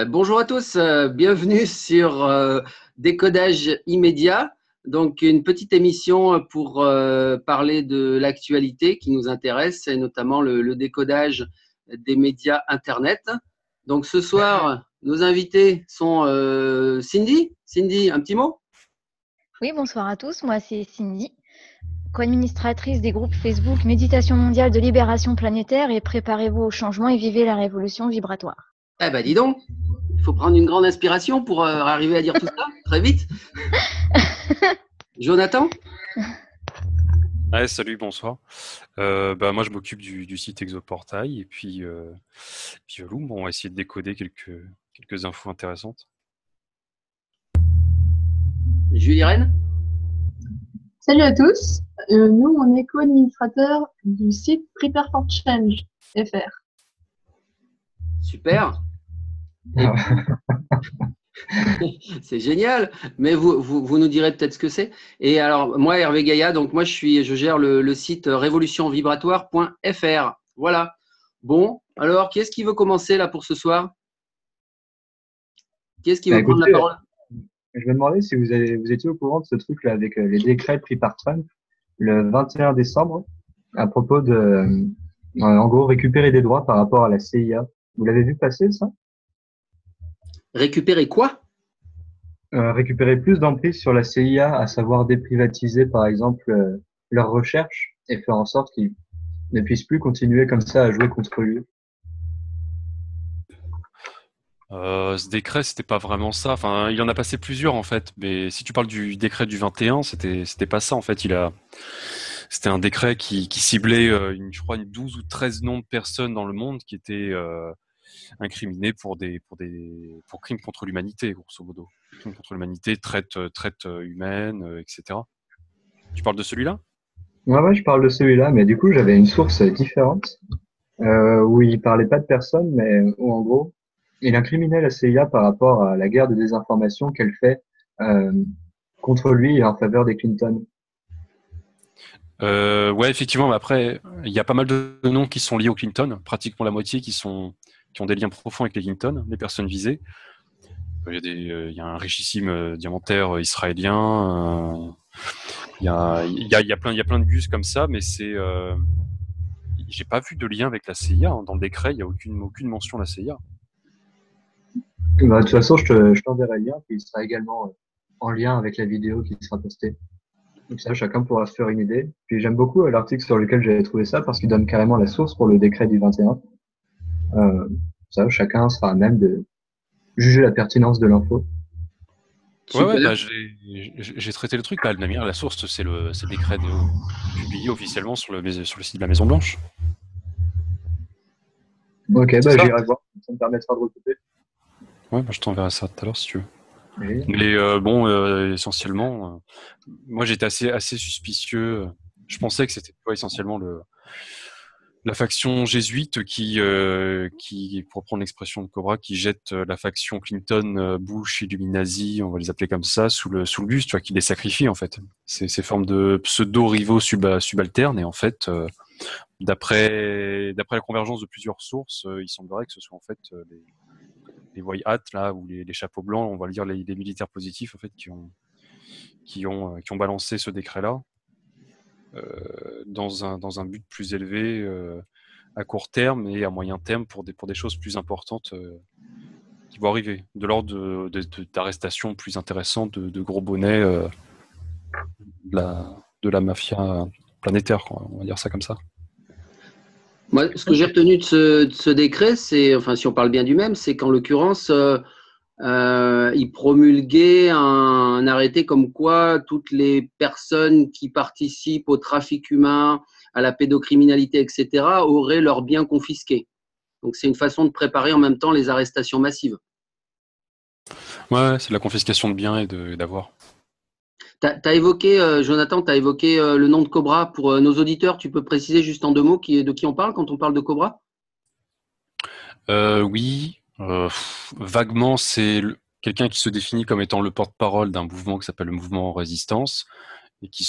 Bonjour à tous, bienvenue sur Décodage immédiat. Donc, une petite émission pour parler de l'actualité qui nous intéresse, et notamment le décodage des médias Internet. Donc, ce soir, nos invités sont Cindy. Cindy, un petit mot? Oui, bonsoir à tous. Moi, c'est Cindy, co-administratrice des groupes Facebook Méditation mondiale de libération planétaire et Préparez-vous au changement et vivez la révolution vibratoire. Eh ben, dis donc, il faut prendre une grande inspiration pour arriver à dire tout ça très vite. Jonathan? Ouais, salut, bonsoir. Moi, je m'occupe du site Exoportail et puis Loom, on va essayer de décoder quelques infos intéressantes. Julie Rennes? Salut à tous, nous on est co-administrateurs du site Prepare for Change FR. Super. C'est génial, mais vous nous direz peut-être ce que c'est. Et alors, moi, Hervé Gaïa, donc moi, je gère le site révolutionvibratoire.fr. Voilà. Bon, alors, qui est-ce qui veut commencer là pour ce soir? Qui est-ce qui veut prendre la parole? Je me demandais si vous étiez au courant de ce truc-là avec les décrets pris par Trump le 21 décembre à propos de, en gros, récupérer des droits par rapport à la CIA. Vous l'avez vu passer, ça? Récupérer quoi? Récupérer plus d'emprise sur la CIA, à savoir déprivatiser, par exemple, leurs recherches et faire en sorte qu'ils ne puissent plus continuer comme ça à jouer contre lui. Ce décret, c'était pas vraiment ça. Enfin, il en a passé plusieurs en fait. Mais si tu parles du décret du 21, c'était pas ça en fait. C'était un décret qui ciblait, je crois, une 12 ou 13 noms de personnes dans le monde qui étaient incriminées pour crimes contre l'humanité, grosso modo. Crimes contre l'humanité, traite humaine, etc. Tu parles de celui-là? Ouais, je parle de celui-là, mais du coup, j'avais une source différente, où il parlait pas de personne, mais où en gros, il incriminait la CIA par rapport à la guerre de désinformation qu'elle fait euh, contre lui et en faveur des Clinton. Ouais, effectivement, mais après, il y a pas mal de noms qui sont liés aux Clinton, pratiquement la moitié qui ont des liens profonds avec les Clinton, les personnes visées. Il y a un richissime diamantaire israélien. Il y a plein de gus comme ça, mais j'ai pas vu de lien avec la CIA. Dans le décret, il y a aucune mention de la CIA. Bah, de toute façon, je t'enverrai le lien, puis il sera également en lien avec la vidéo qui sera postée. Donc ça, chacun pourra se faire une idée. Puis j'aime beaucoup l'article sur lequel j'avais trouvé ça parce qu'il donne carrément la source pour le décret du 21. Ça, chacun sera à même de juger la pertinence de l'info. Ouais, j'ai traité le truc. La source, c'est le décret publié officiellement sur le site de la Maison Blanche. Ok, j'irai voir. Ça me permettra de recouper. Ouais, je t'enverrai ça tout à l'heure si tu veux. Oui. Mais essentiellement, moi j'étais assez suspicieux. Je pensais que c'était essentiellement la faction jésuite qui, pour prendre l'expression de Cobra, qui jette la faction Clinton, Bush, Illuminati, on va les appeler comme ça, sous le bus, tu vois, qui les sacrifie en fait. Ces formes de pseudo-rivaux subalternes, et en fait, d'après la convergence de plusieurs sources, il semblerait que ce soit en fait les white hats là, ou les chapeaux blancs, on va dire les militaires positifs en fait, qui ont balancé ce décret-là. Dans un but plus élevé à court terme et à moyen terme pour des choses plus importantes qui vont arriver, de l'ordre d'arrestations plus intéressantes de gros bonnets de la mafia planétaire, quoi, on va dire ça comme ça. Moi, ce que j'ai retenu de ce décret, c'est, enfin, si on parle bien du même, c'est qu'en l'occurrence, il promulguait un arrêté comme quoi toutes les personnes qui participent au trafic humain, à la pédocriminalité, etc., auraient leurs biens confisqués. Donc, c'est une façon de préparer en même temps les arrestations massives. Ouais, c'est de la confiscation de biens et d'avoir. T'as évoqué, Jonathan, tu as évoqué le nom de Cobra. Pour nos auditeurs, tu peux préciser juste en deux mots de qui on parle quand on parle de Cobra? Oui, vaguement, c'est quelqu'un qui se définit comme étant le porte-parole d'un mouvement qui s'appelle le mouvement Résistance, et qui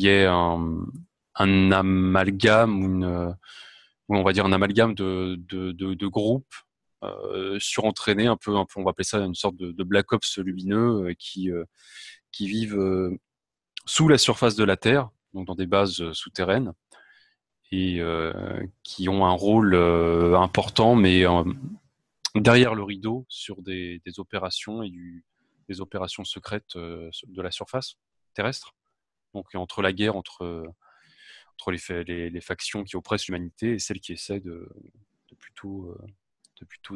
est un amalgame, ou on va dire un amalgame de groupes surentraînés, un peu, on va appeler ça une sorte de Black Ops lumineux qui vivent sous la surface de la Terre, donc dans des bases souterraines, et qui ont un rôle important, mais derrière le rideau sur des opérations des opérations secrètes de la surface terrestre. Donc entre la guerre, entre les factions qui oppressent l'humanité et celles qui essaient de plutôt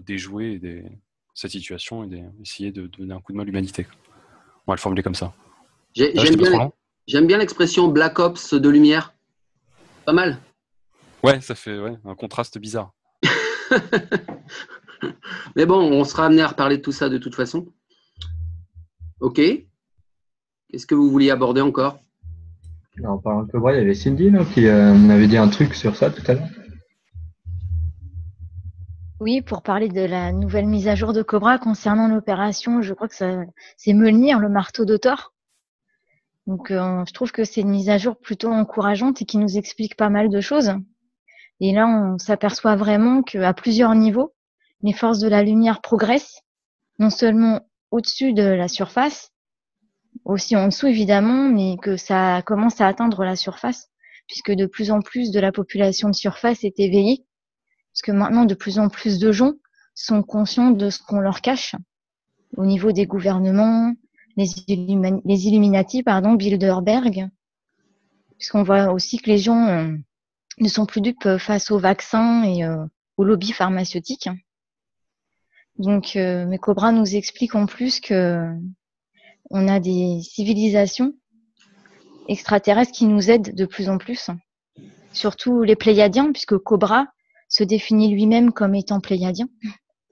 déjouer cette situation et d'essayer de donner un coup de main à l'humanité. On va le formuler comme ça. J'aime bien l'expression Black Ops de lumière. Pas mal. Ouais, ça fait un contraste bizarre. Mais bon, on sera amené à reparler de tout ça de toute façon. Ok. Qu'est-ce que vous vouliez aborder encore? En parlant de Cobra, il y avait Cindy là, qui m'avait dit un truc sur ça tout à l'heure. Oui, pour parler de la nouvelle mise à jour de Cobra concernant l'opération, je crois que c'est Mjolnir, le marteau de Thor. Donc, je trouve que c'est une mise à jour plutôt encourageante et qui nous explique pas mal de choses. Et là, on s'aperçoit vraiment qu'à plusieurs niveaux, les forces de la lumière progressent, non seulement au-dessus de la surface, aussi en dessous évidemment, mais que ça commence à atteindre la surface, puisque de plus en plus de la population de surface est éveillée, parce que maintenant de plus en plus de gens sont conscients de ce qu'on leur cache au niveau des gouvernements, les Illuminati, Bilderberg, puisqu'on voit aussi que les gens ne sont plus dupes face aux vaccins et aux lobbies pharmaceutiques. Donc, mais Cobra nous explique en plus que on a des civilisations extraterrestres qui nous aident de plus en plus, surtout les Pléiadiens, puisque Cobra se définit lui-même comme étant pléiadien,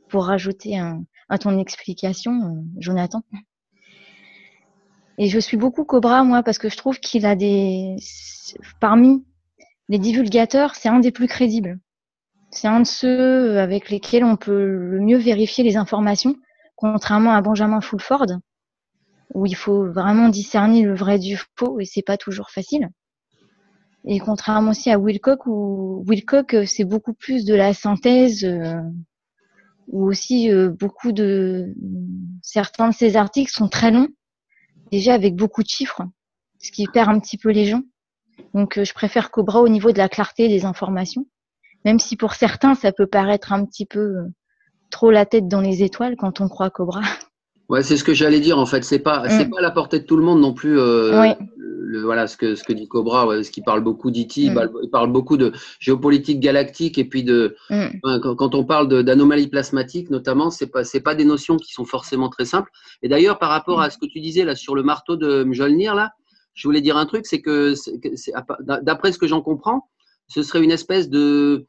pour rajouter à ton explication, Jonathan. Et je suis beaucoup Cobra, moi, parce que je trouve qu'il a parmi les divulgateurs, c'est un des plus crédibles. C'est un de ceux avec lesquels on peut le mieux vérifier les informations, contrairement à Benjamin Fulford, où il faut vraiment discerner le vrai du faux, et c'est pas toujours facile. Et contrairement aussi à Wilcock, où Wilcock, c'est beaucoup plus de la synthèse, où aussi certains de ses articles sont très longs, déjà avec beaucoup de chiffres, ce qui perd un petit peu les gens. Donc, je préfère Cobra au niveau de la clarté des informations, même si pour certains, ça peut paraître un petit peu trop la tête dans les étoiles quand on croit Cobra. Ouais, c'est ce que j'allais dire en fait. C'est pas à la portée de tout le monde non plus. Oui. Voilà ce que dit Cobra, ce qui parle beaucoup d'IT, il parle beaucoup de géopolitique galactique et puis quand on parle d'anomalies plasmatiques notamment, c'est pas des notions qui sont forcément très simples. Et d'ailleurs, par rapport à ce que tu disais là sur le marteau de Mjolnir là, je voulais dire un truc, c'est que d'après ce que j'en comprends, ce serait une espèce d'arme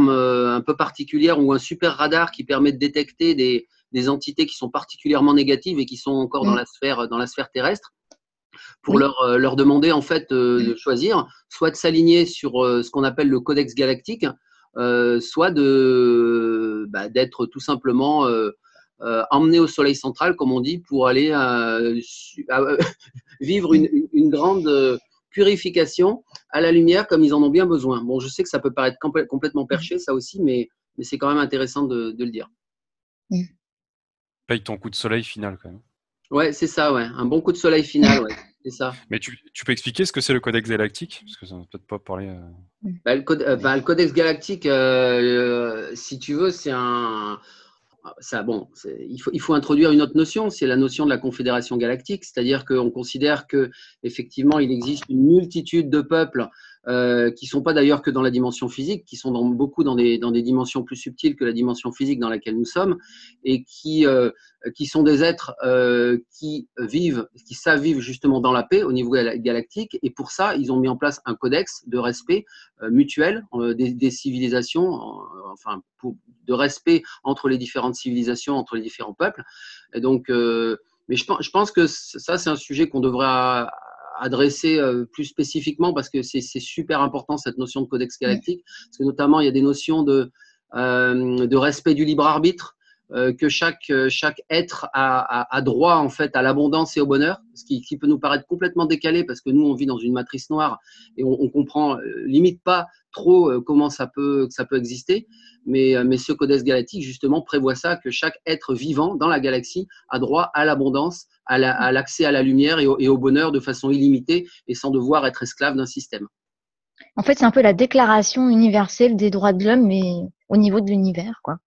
un peu particulière ou un super radar qui permet de détecter des entités qui sont particulièrement négatives et qui sont encore dans la sphère terrestre, pour leur demander en fait de choisir, soit de s'aligner sur ce qu'on appelle le codex galactique, soit d'être tout simplement emmené au soleil central, comme on dit, pour aller vivre une grande purification à la lumière comme ils en ont bien besoin. Bon, je sais que ça peut paraître complètement perché, ça aussi, mais c'est quand même intéressant de le dire. Paye ton coup de soleil final quand même. Ouais, c'est ça, ouais. Un bon coup de soleil final, ouais. C'est ça. Mais tu peux expliquer ce que c'est le codex galactique? Parce que ça n'a peut-être pas parlé. Le codex galactique, si tu veux, c'est il faut introduire une autre notion, c'est la notion de la confédération galactique, c'est-à-dire qu'on considère que effectivement il existe une multitude de peuples qui sont pas d'ailleurs que dans la dimension physique, qui sont beaucoup dans des dimensions plus subtiles que la dimension physique dans laquelle nous sommes, et qui sont des êtres qui savent vivre justement dans la paix au niveau galactique, et pour ça ils ont mis en place un codex de respect mutuel des civilisations, de respect entre les différentes civilisations, entre les différents peuples. Et donc, mais je pense que ça, c'est un sujet qu'on devrait adresser plus spécifiquement, parce que c'est super important cette notion de codex galactique, parce que notamment il y a des notions de respect du libre arbitre, que chaque être a droit en fait à l'abondance et au bonheur, ce qui peut nous paraître complètement décalé parce que nous on vit dans une matrice noire et on comprend limite pas trop comment ça peut exister, mais ce codex galactique justement prévoit ça, que chaque être vivant dans la galaxie a droit à l'abondance, à l'accès à la lumière et au bonheur de façon illimitée et sans devoir être esclave d'un système. En fait, c'est un peu la déclaration universelle des droits de l'homme, mais au niveau de l'univers, quoi.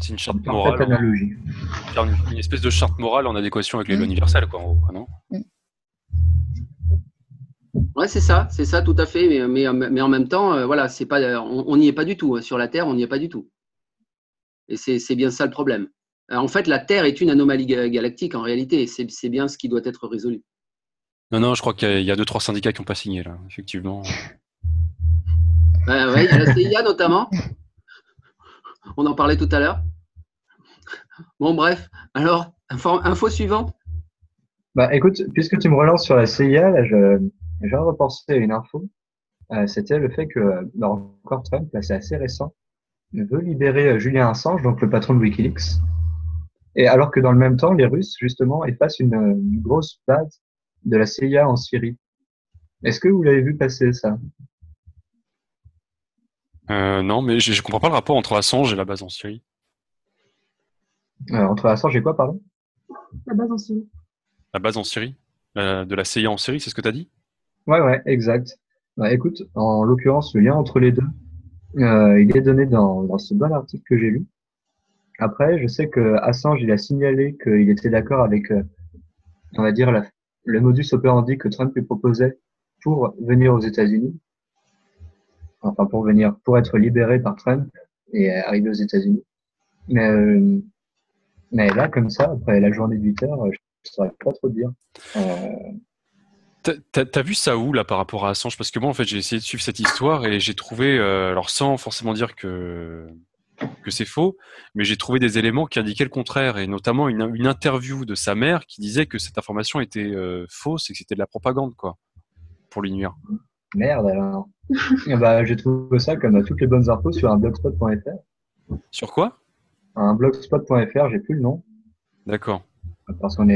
C'est une charte Parfaite morale, analogie. une espèce de charte morale en adéquation avec les lois universelles, quoi, en gros, non? Ouais, c'est ça, tout à fait. Mais en même temps, voilà, c'est pas, on n'y est pas du tout. Sur la Terre, on n'y est pas du tout. Et c'est bien ça le problème. En fait, la Terre est une anomalie galactique en réalité, et c'est bien ce qui doit être résolu. Non, je crois qu'il y a 2-3 syndicats qui n'ont pas signé, là, effectivement. Ouais, il y a la CIA notamment. On en parlait tout à l'heure. Bon, bref. Alors, info suivante. Bah, écoute, puisque tu me relances sur la CIA, là, je viens de repenser à une info. C'était le fait que, encore Trump, là, c'est assez récent, veut libérer Julian Assange, donc le patron de Wikileaks. Et alors que dans le même temps, les Russes, justement, effacent une grosse base de la CIA en Syrie. Est-ce que vous l'avez vu passer, ça? Non, mais je comprends pas le rapport entre Assange et la base en Syrie. Entre Assange et quoi, pardon? La base en Syrie. La base en Syrie? De la CIA en Syrie, c'est ce que tu as dit? Ouais, exact. Bah, écoute, en l'occurrence, le lien entre les deux, il est donné dans ce bon article que j'ai lu. Après, je sais que Assange, il a signalé qu'il était d'accord avec, on va dire, le modus operandi que Trump lui proposait pour venir aux États-Unis. Enfin, pour être libéré par Trump et arriver aux États-Unis. Mais là, comme ça, après la journée de 8 heures, je ne saurais pas trop dire. T'as vu ça où, là, par rapport à Assange? Parce que moi, en fait, j'ai essayé de suivre cette histoire et j'ai trouvé, alors sans forcément dire que c'est faux, mais j'ai trouvé des éléments qui indiquaient le contraire, et notamment une interview de sa mère qui disait que cette information était fausse et que c'était de la propagande, quoi, pour lui nuire. Merde, alors. Bah, j'ai trouvé ça comme toutes les bonnes infos sur un blogspot.fr. Sur quoi? Un blogspot.fr, j'ai plus le nom. D'accord. Parce on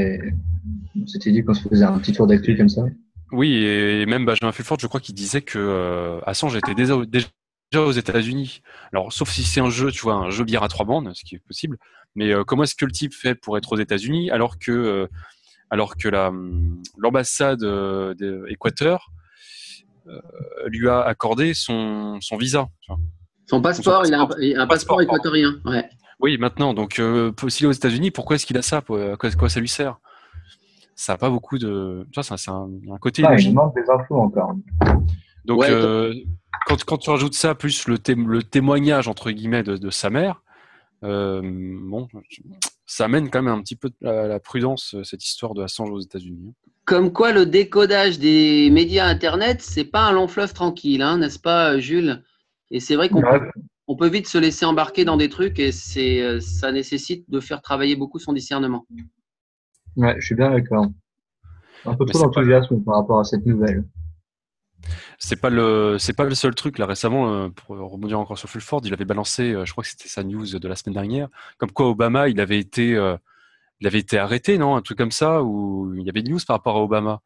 s'était dit qu'on se faisait un petit tour d'actu comme ça. Oui, et même Benjamin Fulford, je crois qu'il disait que Assange était déjà aux États-Unis. Alors, sauf si c'est un jeu, tu vois, un jeu billard à 3 bandes, ce qui est possible. Mais comment est-ce que le type fait pour être aux États-Unis alors que l'ambassade d'Équateur lui a accordé son visa, tu vois. Son passeport, il a un passeport équatorien. Ouais. Oui, maintenant. Donc, s'il est aux États-Unis, pourquoi est-ce qu'il a ça? Quoi ça lui sert? Ça n'a pas beaucoup de. Tu vois, c'est un côté illogique. Il manque des infos encore. Donc, Ouais, quand tu rajoutes ça, plus le témoignage, entre guillemets, de sa mère, bon, ça amène quand même un petit peu à la prudence, cette histoire de Assange aux États-Unis. Comme quoi, le décodage des médias Internet, c'est pas un long fleuve tranquille, hein, n'est-ce pas, Jules? Et c'est vrai qu'on peut vite se laisser embarquer dans des trucs et ça nécessite de faire travailler beaucoup son discernement. Ouais, je suis bien d'accord. Un peu trop d'enthousiasme par rapport à cette nouvelle. C'est pas le seul truc. Là, récemment, pour rebondir encore sur Fulford, il avait balancé, je crois que c'était sa news de la semaine dernière, comme quoi Obama, il avait été arrêté, non? Un truc comme ça, où il y avait une news par rapport à Obama.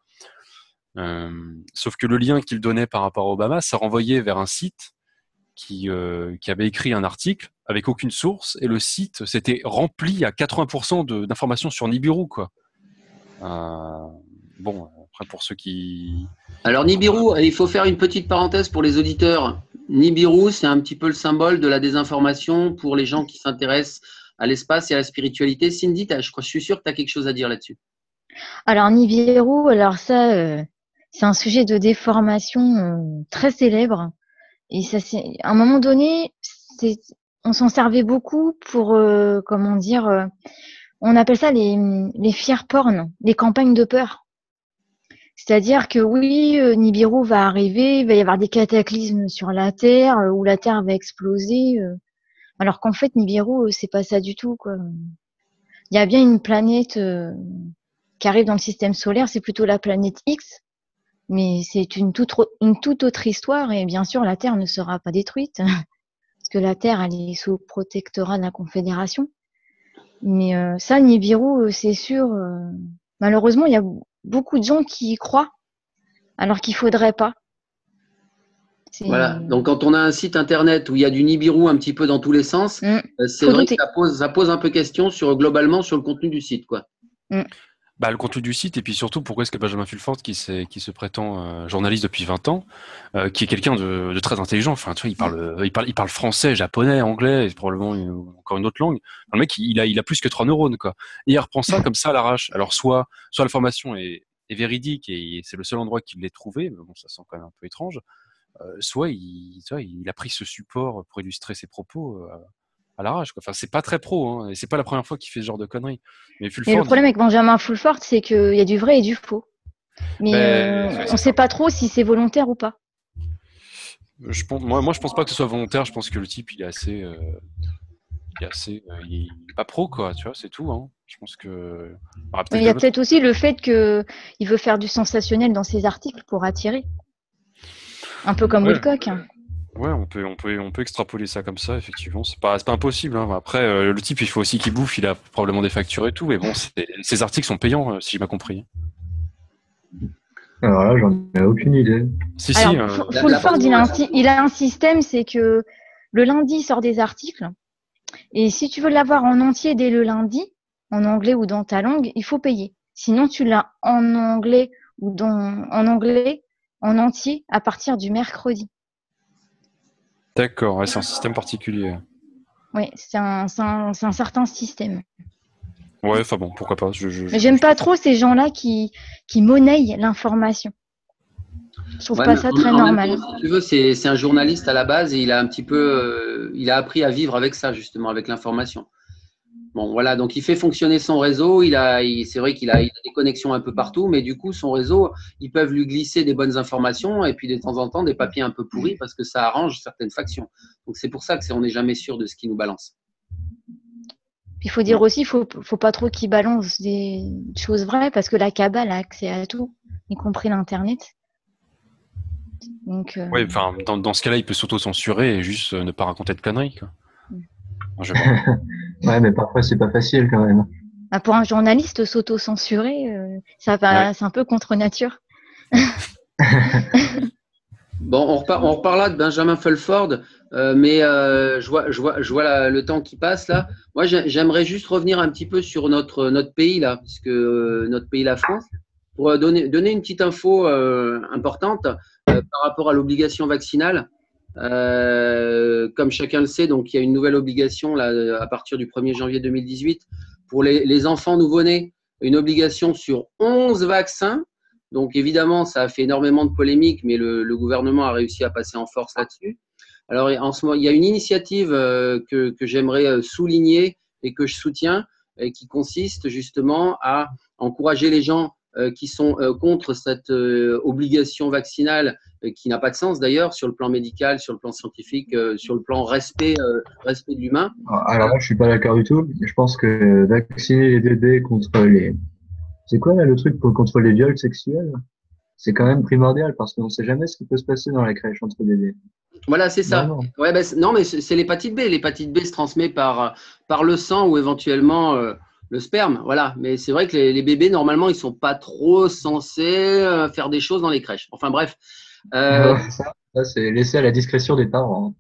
Sauf que le lien qu'il donnait par rapport à Obama, ça renvoyait vers un site qui avait écrit un article avec aucune source, et le site s'était rempli à 80% d'informations sur Nibiru, quoi. Bon, après pour ceux qui... Alors Nibiru, il faut faire une petite parenthèse pour les auditeurs. Nibiru, c'est un petit peu le symbole de la désinformation pour les gens qui s'intéressent à l'espace et à la spiritualité. Cindy, je suis sûre que tu as quelque chose à dire là-dessus. Alors Nibiru, alors ça, c'est un sujet de déformation très célèbre. Et ça, à un moment donné, on s'en servait beaucoup pour, comment dire, on appelle ça les fear porn, les campagnes de peur. C'est-à-dire que oui, Nibiru va arriver, il va y avoir des cataclysmes sur la Terre, où la Terre va exploser. Alors qu'en fait, Nibiru, c'est pas ça du tout, quoi. Il y a bien une planète qui arrive dans le système solaire, c'est plutôt la planète X. Mais c'est une toute autre histoire et bien sûr la Terre ne sera pas détruite. parce que la Terre, elle est sous protectorat de la Confédération. Mais ça, Nibiru, c'est sûr. Malheureusement, il y a beaucoup de gens qui y croient, alors qu'il faudrait pas. Voilà. Donc, quand on a un site internet où il y a du Nibiru un petit peu dans tous les sens, c'est vrai que ça pose un peu question globalement sur le contenu du site, quoi. Bah, le contenu du site, et puis surtout, pourquoi est-ce que Benjamin Fulford, qui se prétend journaliste depuis 20 ans, qui est quelqu'un de très intelligent, enfin, tu vois, il parle français, japonais, anglais, et probablement encore une autre langue. Le mec, il a plus que 3 neurones, quoi. Et il reprend ça comme ça à l'arrache. Alors, soit l'information est véridique et c'est le seul endroit qu'il l'ait trouvé, mais bon, ça sent quand même un peu étrange. Soit il a pris ce support pour illustrer ses propos à l'arrache, quoi. Enfin, c'est pas très pro, hein, et c'est pas la première fois qu'il fait ce genre de conneries. Mais le problème avec Benjamin Fulford, c'est qu'il y a du vrai et du faux. Mais on ne sait pas trop si c'est volontaire ou pas. Moi, je pense pas que ce soit volontaire. Je pense que le type, il est pas pro, quoi. Tu vois, c'est tout. Hein. Je pense que. Il y a peut-être aussi le fait qu'il veut faire du sensationnel dans ses articles pour attirer. Un peu comme Wilcock. Ouais, on peut extrapoler ça comme ça, effectivement. C'est pas impossible. Hein. Après, le type, il faut aussi qu'il bouffe. Il a probablement des factures et tout. Mais bon, ces articles sont payants, si j'ai bien compris. Alors là, j'en ai aucune idée. Fulford, il a un système, c'est que le lundi, il sort des articles. Et si tu veux l'avoir en entier dès le lundi, en anglais ou dans ta langue, il faut payer. Sinon, tu l'as en anglais ou en entier à partir du mercredi. D'accord, ouais, c'est un système particulier. Oui, c'est un certain système. Ouais, enfin bon, pourquoi pas. Mais j'aime pas trop ces gens-là qui monnaient l'information. Je trouve pas ça très normal. Même temps, si tu veux, c'est un journaliste à la base et il a un petit peu, il a appris à vivre avec ça justement, avec l'information. Bon, voilà, donc il fait fonctionner son réseau. C'est vrai qu'il a des connexions un peu partout, mais du coup, son réseau, ils peuvent lui glisser des bonnes informations et puis de temps en temps des papiers un peu pourris parce que ça arrange certaines factions. Donc c'est pour ça que on n'est jamais sûr de ce qu'il nous balance. Il faut dire aussi, faut pas trop qu'il balance des choses vraies parce que la cabale a accès à tout, y compris l'internet. Donc. Ouais, enfin, dans ce cas-là, il peut s'auto-censurer et juste ne pas raconter de conneries, quoi. Ouais, mais parfois c'est pas facile quand même. Bah, pour un journaliste, s'auto-censurer, c'est un peu contre nature. Bon, on reparlera de Benjamin Fulford, mais je vois le temps qui passe là. Moi, j'aimerais juste revenir un petit peu sur notre pays là, puisque notre pays, la France, pour donner une petite info importante par rapport à l'obligation vaccinale. Comme chacun le sait, donc il y a une nouvelle obligation là, à partir du 1er janvier 2018 pour les enfants nouveau-nés, une obligation sur 11 vaccins. Donc évidemment, ça a fait énormément de polémiques, mais le gouvernement a réussi à passer en force là-dessus. Alors en ce moment, il y a une initiative que j'aimerais souligner et que je soutiens, qui consiste justement à encourager les gens qui sont contre cette obligation vaccinale qui n'a pas de sens d'ailleurs sur le plan médical, sur le plan scientifique, sur le plan respect de l'humain. Alors là, je suis pas d'accord du tout. Je pense que vacciner les bébés contre les… C'est quoi là le truc contre les viols sexuels? C'est quand même primordial parce qu'on ne sait jamais ce qui peut se passer dans la crèche entre bébés. Voilà, c'est ça. Non. Ouais, non, mais c'est l'hépatite B. L'hépatite B se transmet par le sang ou éventuellement le sperme. Voilà. Mais c'est vrai que les bébés, normalement, ils sont pas trop censés faire des choses dans les crèches. Enfin bref. Ça c'est laissé à la discrétion des parents.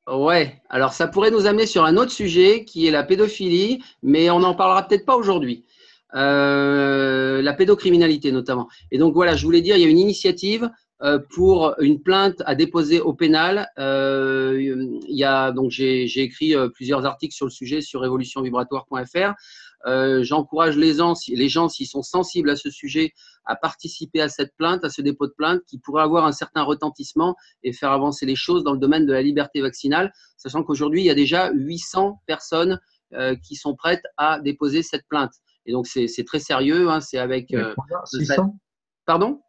Ouais. Alors ça pourrait nous amener sur un autre sujet qui est la pédophilie, mais on n'en parlera peut-être pas aujourd'hui. La pédocriminalité notamment. Et donc voilà, je voulais dire, il y a une initiative pour une plainte à déposer au pénal. Donc j'ai écrit plusieurs articles sur le sujet sur révolutionvibratoire.fr. J'encourage les gens, s'ils sont sensibles à ce sujet, à participer à cette plainte, à ce dépôt de plainte qui pourrait avoir un certain retentissement et faire avancer les choses dans le domaine de la liberté vaccinale, sachant qu'aujourd'hui, il y a déjà 800 personnes qui sont prêtes à déposer cette plainte. Et donc, c'est très sérieux. Hein, c'est avec… 600 Pardon?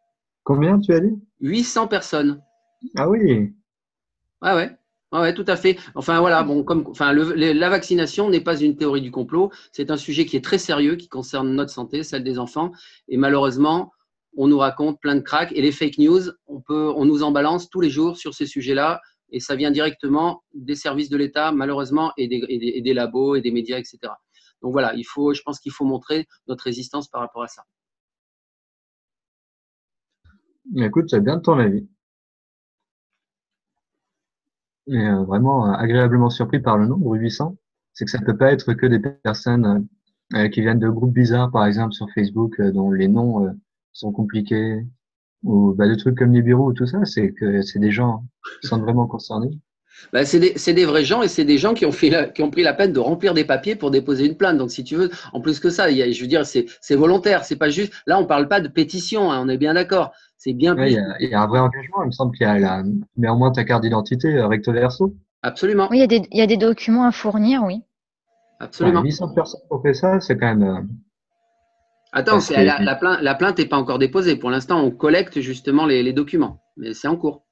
Combien tu as dit? 800 personnes. Ah oui. Ouais, tout à fait. Enfin, voilà, bon, la vaccination n'est pas une théorie du complot. C'est un sujet qui est très sérieux, qui concerne notre santé, celle des enfants. Et malheureusement, on nous raconte plein de cracks. Et les fake news, on nous en balance tous les jours sur ces sujets-là. et ça vient directement des services de l'État, malheureusement, et des labos et des médias, etc. Donc voilà, je pense qu'il faut montrer notre résistance par rapport à ça. Écoute, c'est bien de ton avis. Et vraiment agréablement surpris par le nombre 800. C'est que ça peut pas être que des personnes qui viennent de groupes bizarres, par exemple sur Facebook, dont les noms sont compliqués, ou de trucs comme Nibiru ou tout ça. C'est que c'est des gens qui sont vraiment concernés. Bah, c'est des vrais gens, et c'est des gens qui ont pris la peine de remplir des papiers pour déposer une plainte. Donc, si tu veux, en plus que ça, je veux dire, c'est volontaire. C'est pas juste. Là, on parle pas de pétition, hein, on est bien d'accord. C'est bien plus. Il y a un vrai engagement. Il me semble qu'il y a mais au moins ta carte d'identité recto verso. Absolument. Oui, il y a des documents à fournir, oui. Absolument. 800 personnes qui ont fait ça, c'est quand même. Attends, la plainte n'est pas encore déposée. Pour l'instant, on collecte justement les documents, mais c'est en cours.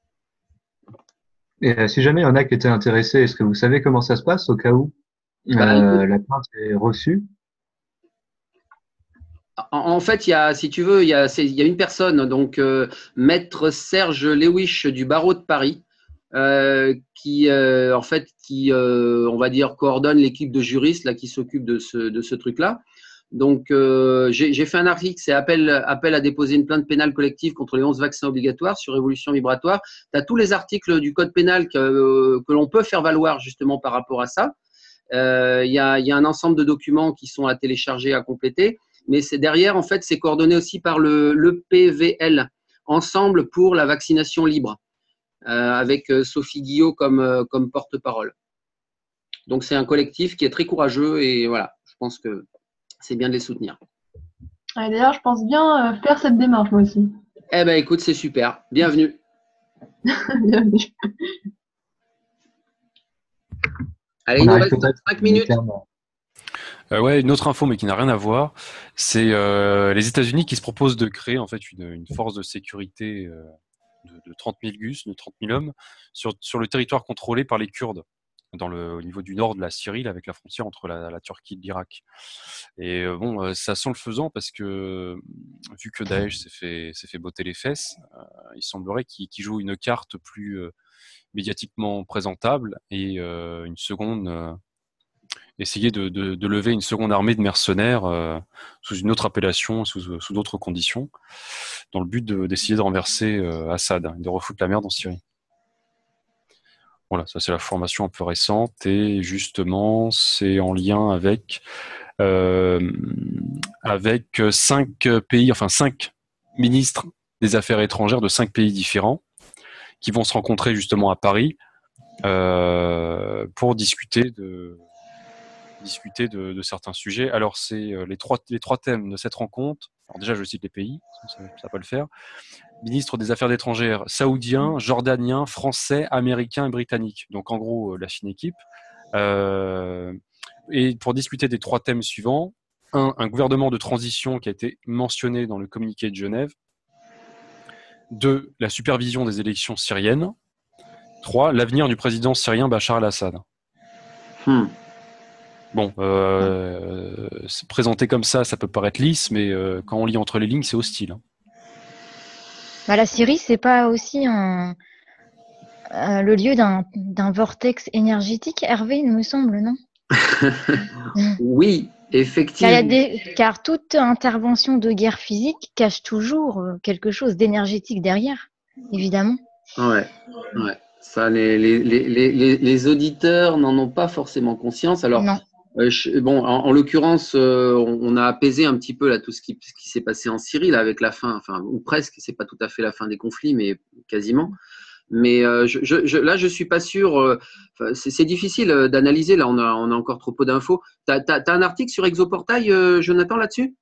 Et si jamais il y en a qui étaient intéressés, est-ce que vous savez comment ça se passe au cas où la plainte est reçue? En fait, si tu veux, il y a une personne, donc Maître Serge Lewish du barreau de Paris, qui on va dire, coordonne l'équipe de juristes là qui s'occupe de ce truc-là. Donc, j'ai fait un article, c'est appel à déposer une plainte pénale collective contre les 11 vaccins obligatoires sur évolution vibratoire. Tu as tous les articles du code pénal que l'on peut faire valoir justement par rapport à ça. Il y a un ensemble de documents qui sont à télécharger, à compléter, mais c'est derrière, en fait, c'est coordonné aussi par le PVL, Ensemble pour la vaccination libre, avec Sophie Guillot comme porte-parole. Donc, c'est un collectif qui est très courageux et voilà, je pense que c'est bien de les soutenir. D'ailleurs, je pense bien faire cette démarche, moi aussi. Eh bien, écoute, c'est super. Bienvenue. Bienvenue. Allez, il nous reste 5 minutes. Ouais, une autre info, mais qui n'a rien à voir, c'est les États-Unis qui se proposent de créer en fait une force de sécurité de 30 000 gus, de 30 000 hommes, sur le territoire contrôlé par les Kurdes, au niveau du nord de la Syrie, là, avec la frontière entre la Turquie et l'Irak. Et ça sent le faisant parce que vu que Daesh s'est fait botter les fesses, il semblerait qu'il joue une carte plus médiatiquement présentable et une seconde essayer de lever une seconde armée de mercenaires sous une autre appellation, sous d'autres conditions, dans le but d'essayer de renverser Assad, de refoutre la merde en Syrie. Voilà, ça c'est la formation un peu récente et justement c'est en lien avec 5 pays, enfin 5 ministres des Affaires étrangères de 5 pays différents qui vont se rencontrer justement à Paris pour discuter de certains sujets. Alors c'est les trois thèmes de cette rencontre. Alors déjà je cite les pays, ça va pas le faire. Ministre des Affaires étrangères saoudien, jordanien, français, américain et britannique. Donc en gros la fine équipe. Et pour discuter des 3 thèmes suivants, un gouvernement de transition qui a été mentionné dans le communiqué de Genève. 2, la supervision des élections syriennes. 3, l'avenir du président syrien Bachar al-Assad. Bon, présenté comme ça peut paraître lisse, mais quand on lit entre les lignes, c'est hostile. Hein. La Syrie, c'est pas aussi le lieu d'un vortex énergétique, Hervé, il me semble, non? Oui, effectivement. Car toute intervention de guerre physique cache toujours quelque chose d'énergétique derrière, évidemment. Ouais. Ça, les auditeurs n'en ont pas forcément conscience. Alors, non. En l'occurrence, on a apaisé un petit peu là tout ce qui s'est passé en Syrie là avec la fin, ou presque. C'est pas tout à fait la fin des conflits, mais quasiment. Mais là, je suis pas sûr. C'est difficile d'analyser. Là, on a encore trop peu d'infos. T'as un article sur Exoportail, Jonathan, là-dessus?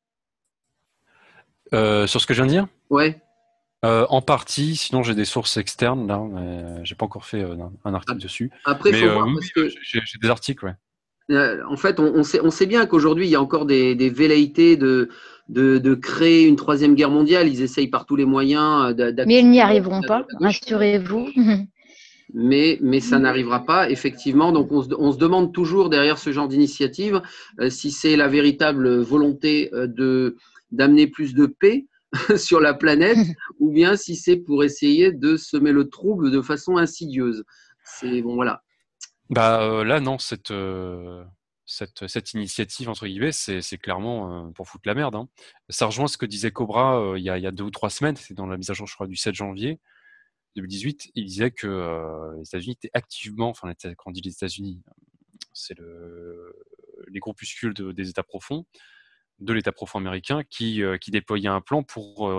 Sur ce que je viens de dire? Ouais. En partie. Sinon, j'ai des sources externes là. J'ai pas encore fait un article dessus. Après, mais faut voir parce que j'ai des articles, ouais. En fait, on sait bien qu'aujourd'hui, il y a encore des velléités de créer une 3e guerre mondiale. Ils essayent par tous les moyens mais ils n'y arriveront pas, rassurez-vous. Mais ça n'arrivera pas, effectivement. Donc, on se demande toujours derrière ce genre d'initiative si c'est la véritable volonté d'amener plus de paix sur la planète ou bien si c'est pour essayer de semer le trouble de façon insidieuse. C'est bon, voilà. Là, non, cette initiative, entre guillemets, c'est clairement pour foutre la merde. Hein. Ça rejoint ce que disait Cobra il y a 2 ou 3 semaines, c'est dans la mise à jour, je crois, du 7 janvier 2018. Il disait que les États-Unis étaient activement, quand on dit les États-Unis, c'est les groupuscules des États profonds, de l'État profond américain, qui déployait un plan pour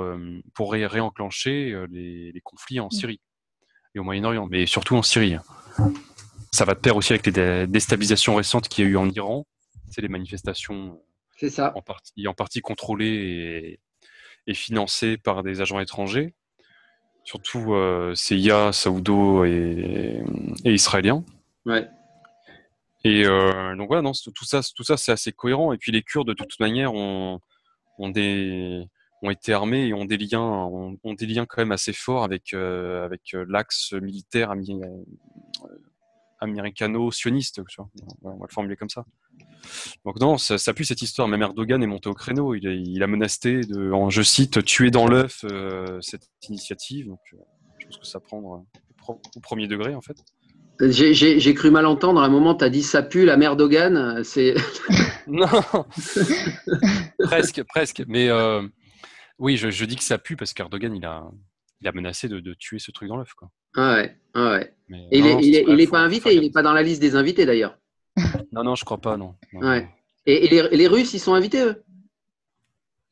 réenclencher les conflits en Syrie et au Moyen-Orient, mais surtout en Syrie. Ça va de pair aussi avec les déstabilisations récentes qu'il y a eu en Iran. C'est les manifestations C'est ça. en partie contrôlées et financées par des agents étrangers, surtout CIA, saoudo et israéliens. Ouais. Et donc voilà, non, tout ça c'est assez cohérent. Et puis les Kurdes, de toute manière, ont été armés et ont des liens quand même assez forts avec l'axe militaire américano-sioniste. On va le formuler comme ça. Donc non, ça pue cette histoire. Même Erdogan est monté au créneau. Il a menacé de, je cite, tuer dans l'œuf cette initiative. Donc je pense que ça prend au premier degré en fait. J'ai cru mal entendre. À un moment, tu as dit ça pue la mère d'Hogan. C'est... Non, presque. Mais oui, je dis que ça pue parce qu'Erdogan, il a menacé de tuer ce truc dans l'œuf. Quoi. Ah ouais. Mais Et non, il n'est pas invité. Il n'est pas dans la liste des invités d'ailleurs. Non, je crois pas, non. Ouais. Et les Russes, ils sont invités, eux?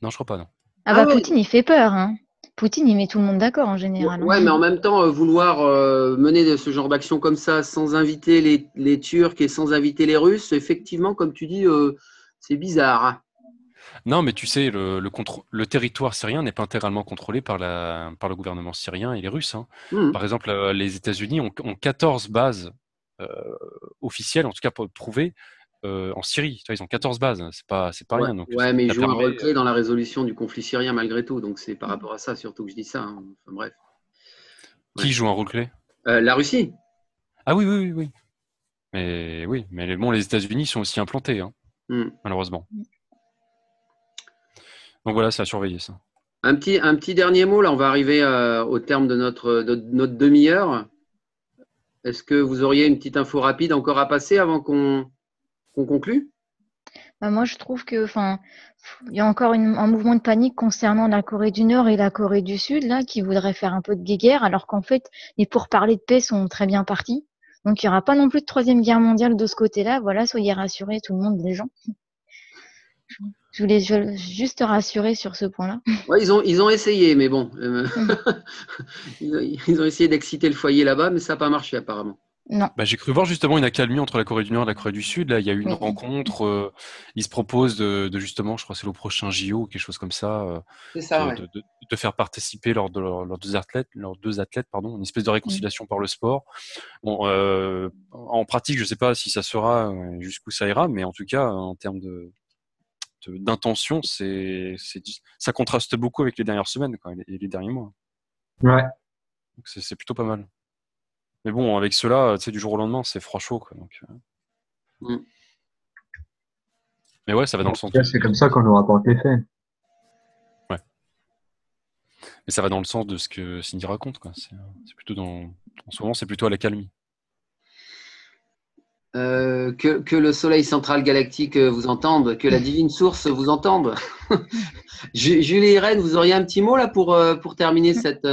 Non, je crois pas, non. Ouais. Poutine, il fait peur. Hein. Poutine, il met tout le monde d'accord en général. Ouais, mais en même temps, vouloir mener ce genre d'action comme ça sans inviter les Turcs et sans inviter les Russes, effectivement, comme tu dis, c'est bizarre. Non, mais tu sais, le territoire syrien n'est pas intégralement contrôlé par le gouvernement syrien et les Russes. Hein. Par exemple, les États-Unis ont 14 bases officielles, en tout cas prouvées, en Syrie. Tu vois, ils ont 14 bases, c'est pas rien. Donc, ouais, mais ils jouent un rôle clé dans la résolution du conflit syrien malgré tout. Donc c'est par rapport à ça surtout que je dis ça. Hein. Enfin, bref. Qui joue un rôle clé? La Russie. Ah oui. Mais bon, les États-Unis sont aussi implantés, hein, malheureusement. Donc voilà, c'est à surveiller ça. Un petit dernier mot, là, on va arriver au terme de notre demi-heure. Est-ce que vous auriez une petite info rapide encore à passer avant qu'on conclue? Moi, je trouve que, il y a encore un mouvement de panique concernant la Corée du Nord et la Corée du Sud, là, qui voudraient faire un peu de guéguerre, alors qu'en fait, les pourparlers de paix sont très bien partis. Donc, il n'y aura pas non plus de troisième guerre mondiale de ce côté-là. Voilà, soyez rassurés, tout le monde, les gens. Je voulais juste rassurer sur ce point-là. Ouais, ils ont essayé, mais bon, ils ont essayé d'exciter le foyer là-bas, mais ça n'a pas marché apparemment. Non. J'ai cru voir justement une accalmie entre la Corée du Nord et la Corée du Sud. Là, il y a eu une rencontre. Ils se proposent de justement, je crois que c'est le prochain JO ou quelque chose comme ça, de faire participer leurs deux athlètes, une espèce de réconciliation par le sport. Bon, en pratique, je ne sais pas si ça sera jusqu'où ça ira, mais en tout cas, en termes d'intention, ça contraste beaucoup avec les dernières semaines et les derniers mois. Ouais. Donc c'est plutôt pas mal. Mais bon, avec cela, tu sais, du jour au lendemain, c'est froid chaud. Quoi, donc, Mais ouais, ça va dans le sens. C'est comme ça qu'on nous rapporte les faits. Ouais. Mais ça va dans le sens de ce que Cindy raconte. Quoi. C'est plutôt en ce moment, c'est plutôt à l'accalmie. Que le soleil central galactique vous entende, que la divine source vous entende. Julie et Irène, vous auriez un petit mot là pour terminer cette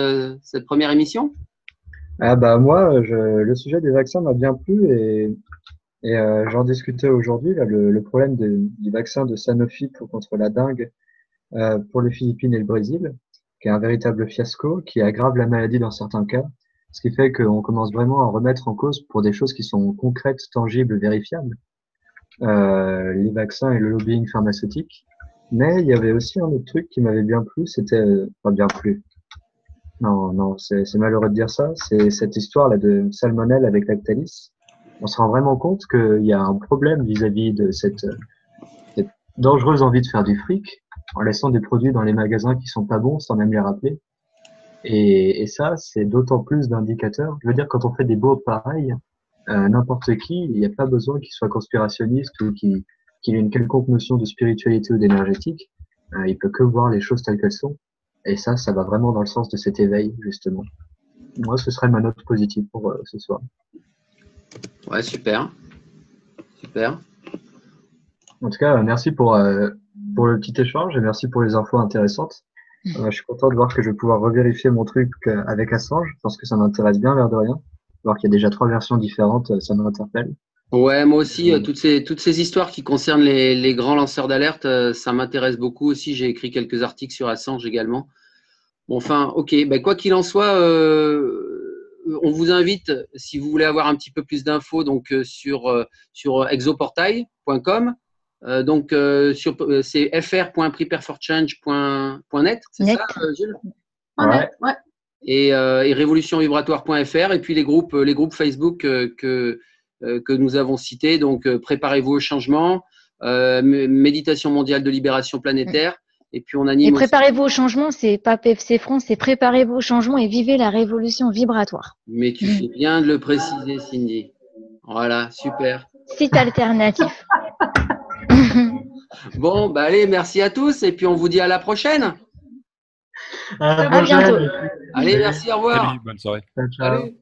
première émission? Moi, le sujet des vaccins m'a bien plu et j'en discutais aujourd'hui. Le problème du vaccin de Sanofi contre la dengue pour les Philippines et le Brésil, qui est un véritable fiasco, qui aggrave la maladie dans certains cas, ce qui fait qu'on commence vraiment à remettre en cause pour des choses qui sont concrètes, tangibles, vérifiables, les vaccins et le lobbying pharmaceutique. Mais il y avait aussi un autre truc qui m'avait bien plu, c'était pas bien plu. Non, c'est malheureux de dire ça. C'est cette histoire là de salmonelle avec Lactalis. On se rend vraiment compte qu'il y a un problème vis-à-vis de cette dangereuse envie de faire du fric en laissant des produits dans les magasins qui sont pas bons sans même les rappeler. Et ça, c'est d'autant plus d'indicateurs. Je veux dire, quand on fait des baux pareils, n'importe qui, il n'y a pas besoin qu'il soit conspirationniste ou qu'il ait une quelconque notion de spiritualité ou d'énergétique. Il peut que voir les choses telles qu'elles sont. Et ça va vraiment dans le sens de cet éveil, justement. Moi, ce serait ma note positive pour ce soir. Ouais, super. Super. En tout cas, merci pour le petit échange et merci pour les infos intéressantes. Je suis content de voir que je vais pouvoir revérifier mon truc avec Assange parce que ça m'intéresse bien, l'air de rien. Voir qu'il y a déjà 3 versions différentes, ça m'interpelle. Ouais, moi aussi, toutes ces histoires qui concernent les grands lanceurs d'alerte, ça m'intéresse beaucoup aussi. J'ai écrit quelques articles sur Assange également. Bon, enfin, ok. Ben, quoi qu'il en soit, on vous invite, si vous voulez avoir un petit peu plus d'infos, donc sur exoportail.com. C'est fr.preparforchange.net, c'est Net. ça, Gilles? Ouais. Ouais. Et révolutionvibratoire.fr et puis les groupes Facebook que nous avons cités. Donc, préparez-vous au changement, méditation mondiale de libération planétaire. Et puis, on Et anime aussi. préparez-vous au changement, c'est pas PFC France, c'est préparez-vous au changement et vivez la révolution vibratoire. Mais tu fais bien de le préciser, Cindy. Voilà, super. Site alternatif. Bon, bah allez, merci à tous et puis on vous dit à la prochaine. À la À bientôt. prochaine. Allez, merci, au revoir. Salut, bonne soirée. Ciao, ciao. Salut.